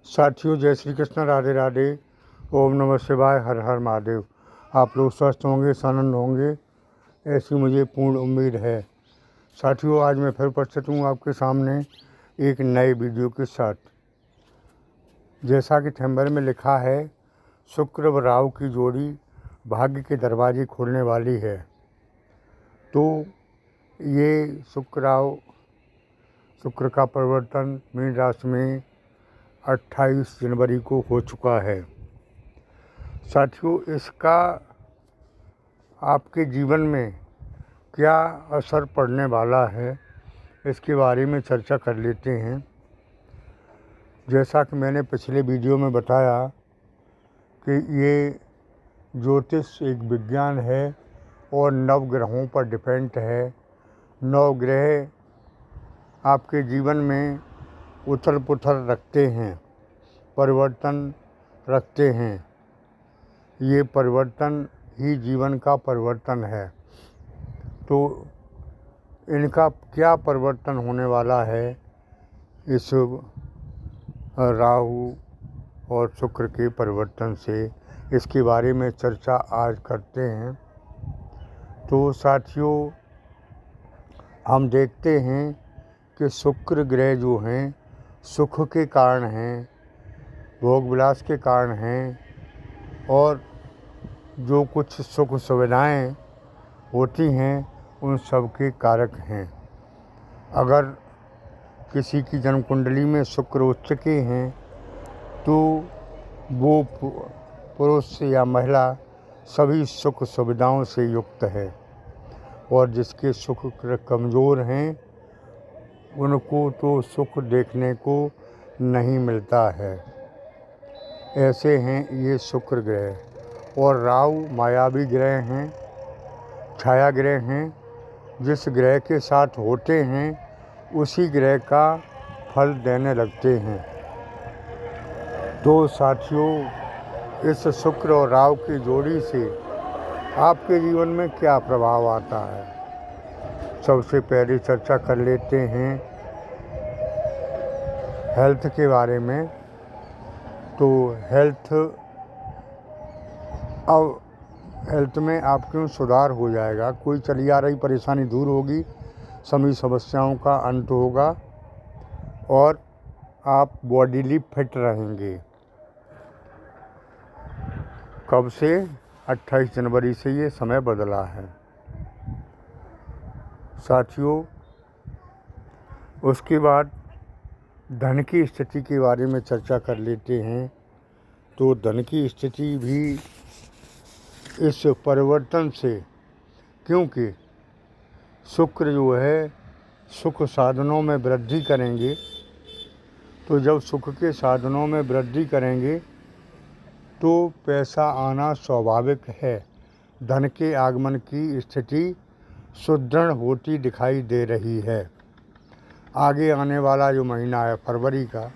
साथियों, जय श्री कृष्ण, राधे राधे, ओम नमः शिवाय, हर हर महादेव। आप लोग स्वस्थ होंगे, आनंद होंगे, ऐसी मुझे पूर्ण उम्मीद है। साथियों, आज मैं फिर उपस्थित हूँ आपके सामने एक नए वीडियो के साथ। जैसा कि थंबनेल में लिखा है, शुक्र व राहु की जोड़ी भाग्य के दरवाजे खोलने वाली है। तो ये शुक्र का परिवर्तन मीन राशि में 28 जनवरी को हो चुका है। साथियों, इसका आपके जीवन में क्या असर पड़ने वाला है, इसके बारे में चर्चा कर लेते हैं। जैसा कि मैंने पिछले वीडियो में बताया कि ये ज्योतिष एक विज्ञान है और नवग्रहों पर डिपेंड है। नवग्रह आपके जीवन में उथल पुथल रखते हैं, परिवर्तन रखते हैं। ये परिवर्तन ही जीवन का परिवर्तन है। तो इनका क्या परिवर्तन होने वाला है, इस राहु और शुक्र के परिवर्तन से, इसके बारे में चर्चा आज करते हैं। तो साथियों, हम देखते हैं कि शुक्र ग्रह जो हैं सुख के कारण हैं, भोग विलास के कारण हैं, और जो कुछ सुख सुविधाएं होती हैं उन सब के कारक हैं। अगर किसी की जन्म कुंडली में शुक्र उच्च के हैं तो वो पुरुष या महिला सभी सुख सुविधाओं से युक्त है, और जिसके सुख कमज़ोर हैं उनको तो सुख देखने को नहीं मिलता है। ऐसे हैं ये शुक्र ग्रह। और राहु मायावी ग्रह हैं, छाया ग्रह हैं। जिस ग्रह के साथ होते हैं उसी ग्रह का फल देने लगते हैं। तो साथियों, इस शुक्र और राहु की जोड़ी से आपके जीवन में क्या प्रभाव आता है, सबसे पहले चर्चा कर लेते हैं हेल्थ के बारे में। तो हेल्थ में आपके सुधार हो जाएगा। कोई चली आ रही परेशानी दूर होगी, सभी समस्याओं का अंत होगा और आप बॉडीली फिट रहेंगे। कब से? 28 जनवरी से ये समय बदला है। साथियों, उसके बाद धन की स्थिति के बारे में चर्चा कर लेते हैं। तो धन की स्थिति भी इस परिवर्तन से, क्योंकि शुक्र जो है सुख साधनों में वृद्धि करेंगे, तो जब सुख के साधनों में वृद्धि करेंगे तो पैसा आना स्वाभाविक है। धन के आगमन की स्थिति सुदृढ़ होती दिखाई दे रही है। आगे आने वाला जो महीना है फरवरी का,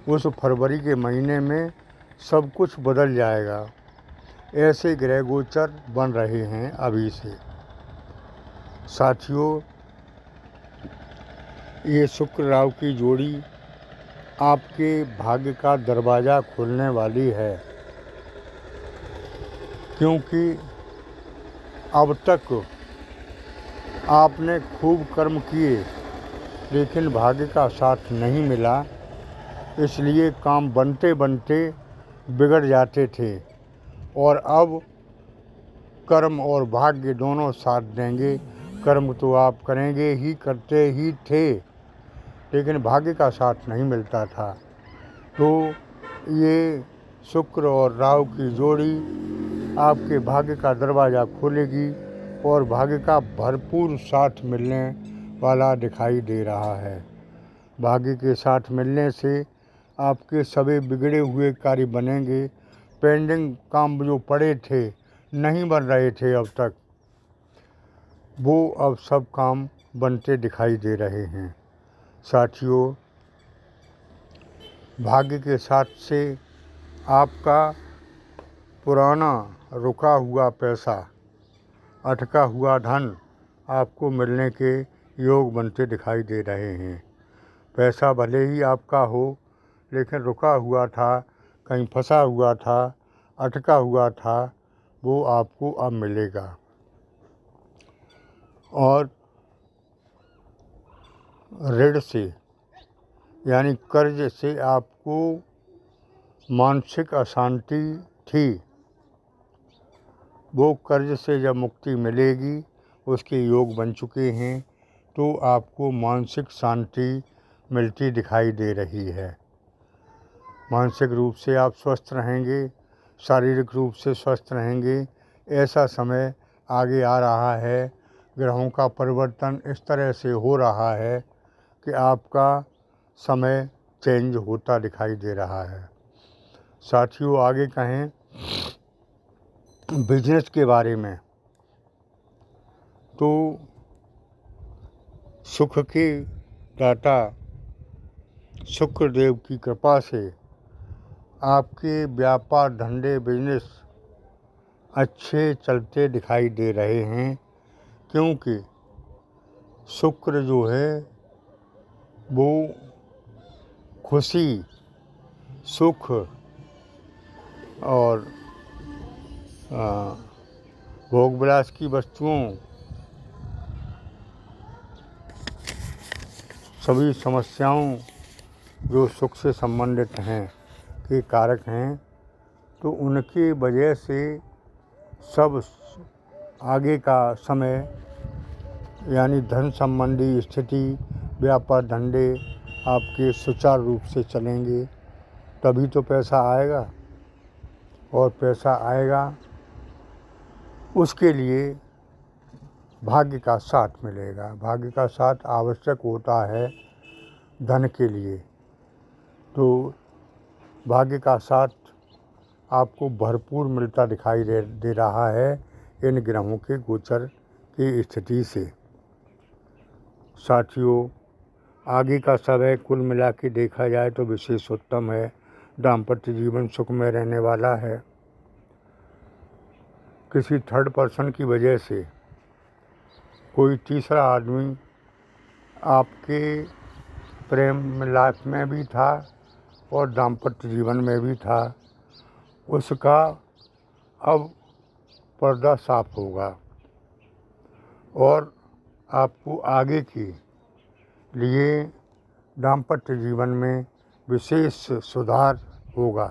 उस फरवरी के महीने में सब कुछ बदल जाएगा। ऐसे ग्रह गोचर बन रहे हैं अभी से। साथियों, ये शुक्र राहु की जोड़ी आपके भाग्य का दरवाज़ा खोलने वाली है, क्योंकि अब तक आपने खूब कर्म किए लेकिन भाग्य का साथ नहीं मिला, इसलिए काम बनते बनते बिगड़ जाते थे। और अब कर्म और भाग्य दोनों साथ देंगे। कर्म तो आप करेंगे ही, करते ही थे, लेकिन भाग्य का साथ नहीं मिलता था। तो ये शुक्र और राहु की जोड़ी आपके भाग्य का दरवाज़ा खोलेगी और भाग्य का भरपूर साथ मिलने वाला दिखाई दे रहा है। भाग्य के साथ मिलने से आपके सभी बिगड़े हुए कार्य बनेंगे। पेंडिंग काम जो पड़े थे, नहीं बन रहे थे अब तक, वो अब सब काम बनते दिखाई दे रहे हैं। साथियों, भाग्य के साथ से आपका पुराना रुका हुआ पैसा, अटका हुआ धन आपको मिलने के योग बनते दिखाई दे रहे हैं। पैसा भले ही आपका हो, लेकिन रुका हुआ था, कहीं फंसा हुआ था, अटका हुआ था, वो आपको अब मिलेगा। और ऋण से यानी कर्ज से आपको मानसिक अशांति थी, वो कर्ज से जब मुक्ति मिलेगी, उसके योग बन चुके हैं, तो आपको मानसिक शांति मिलती दिखाई दे रही है। मानसिक रूप से आप स्वस्थ रहेंगे, शारीरिक रूप से स्वस्थ रहेंगे। ऐसा समय आगे आ रहा है। ग्रहों का परिवर्तन इस तरह से हो रहा है कि आपका समय चेंज होता दिखाई दे रहा है। साथियों, आगे कहें बिजनेस के बारे में, तो सुख के दाता शुक्रदेव की कृपा से आपके व्यापार, धंधे, बिजनेस अच्छे चलते दिखाई दे रहे हैं, क्योंकि शुक्र जो है वो खुशी, सुख और भोग विलास की वस्तुओं, सभी समस्याओं जो सुख से संबंधित हैं के कारक हैं। तो उनकी वजह से सब आगे का समय यानी धन संबंधी स्थिति, व्यापार, धंधे आपके सुचारू रूप से चलेंगे, तभी तो पैसा आएगा। और पैसा आएगा, उसके लिए भाग्य का साथ मिलेगा। भाग्य का साथ आवश्यक होता है धन के लिए। तो भाग्य का साथ आपको भरपूर मिलता दिखाई दे रहा है इन ग्रहों के गोचर की स्थिति से। साथियों, आगे का समय कुल मिला के देखा जाए तो विशेष उत्तम है। दाम्पत्य जीवन सुख में रहने वाला है। किसी थर्ड पर्सन की वजह से कोई तीसरा आदमी आपके प्रेम लाइफ में भी था और दाम्पत्य जीवन में भी था, उसका अब पर्दा साफ होगा और आपको आगे के लिए दाम्पत्य जीवन में विशेष सुधार होगा।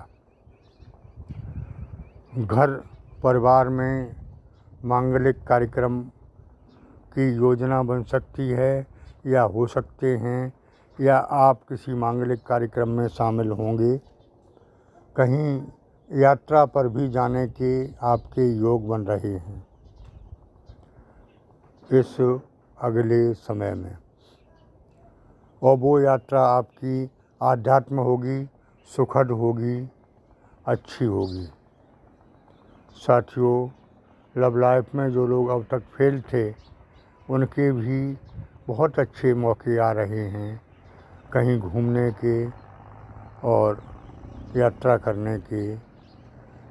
घर परिवार में मांगलिक कार्यक्रम की योजना बन सकती है या हो सकते हैं, या आप किसी मांगलिक कार्यक्रम में शामिल होंगे। कहीं यात्रा पर भी जाने के आपके योग बन रहे हैं इस अगले समय में, और वो यात्रा आपकी आध्यात्म होगी, सुखद होगी, अच्छी होगी। साथियों, लव लाइफ में जो लोग अब तक फेल थे, उनके भी बहुत अच्छे मौके आ रहे हैं कहीं घूमने के और यात्रा करने के,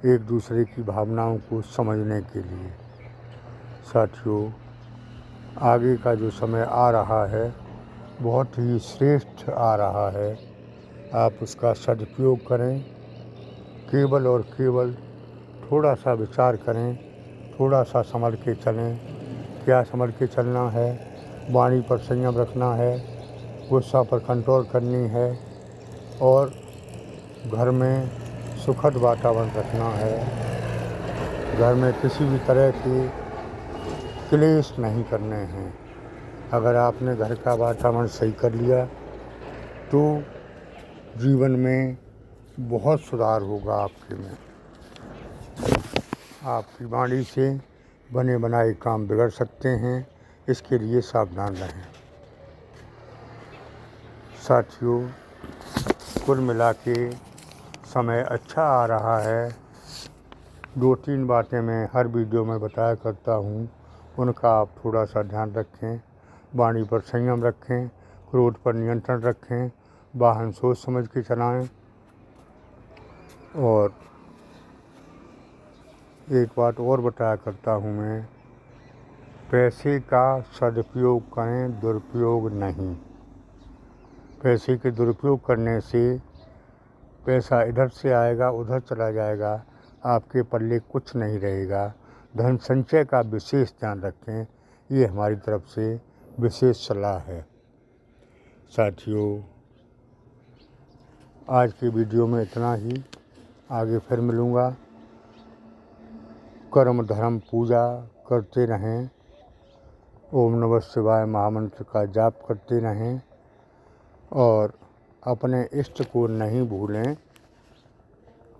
एक दूसरे की भावनाओं को समझने के लिए। साथियों, आगे का जो समय आ रहा है बहुत ही श्रेष्ठ आ रहा है। आप उसका सदुपयोग करें। केवल और केवल थोड़ा सा विचार करें, थोड़ा सा संभल के चलें। क्या संभल के चलना है? वाणी पर संयम रखना है, गुस्सा पर कंट्रोल करनी है, और घर में सुखद वातावरण रखना है। घर में किसी भी तरह के क्लेश नहीं करने हैं। अगर आपने घर का वातावरण सही कर लिया तो जीवन में बहुत सुधार होगा आपके में। आपकी वाणी से बने बनाए काम बिगड़ सकते हैं, इसके लिए सावधान रहें। साथियों, कुल मिला के समय अच्छा आ रहा है। 2-3 बातें मैं हर वीडियो में बताया करता हूँ, उनका आप थोड़ा सा ध्यान रखें। वाणी पर संयम रखें, क्रोध पर नियंत्रण रखें, वाहन सोच समझ के चलाएं। और एक बात और बताया करता हूँ मैं, पैसे का सदुपयोग करें, दुरुपयोग नहीं। पैसे के दुरुपयोग करने से पैसा इधर से आएगा उधर चला जाएगा, आपके पल्ले कुछ नहीं रहेगा। धन संचय का विशेष ध्यान रखें, ये हमारी तरफ से विशेष सलाह है। साथियों, आज की वीडियो में इतना ही। आगे फिर मिलूँगा। कर्म धर्म पूजा करते रहें, ओम नमः शिवाय महामंत्र का जाप करते रहें और अपने इष्ट को नहीं भूलें।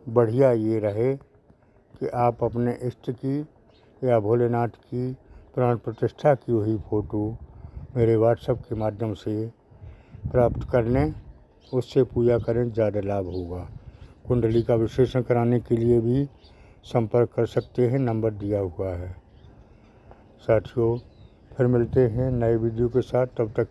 बढ़िया ये रहे कि आप अपने इष्ट की या भोलेनाथ की प्राण प्रतिष्ठा की हुई फ़ोटो मेरे व्हाट्सएप के माध्यम से प्राप्त कर लें, उससे पूजा करें, ज़्यादा लाभ होगा। कुंडली का विश्लेषण कराने के लिए भी संपर्क कर सकते हैं, नंबर दिया हुआ है। साथियों, फिर मिलते हैं नए वीडियो के साथ, तब तक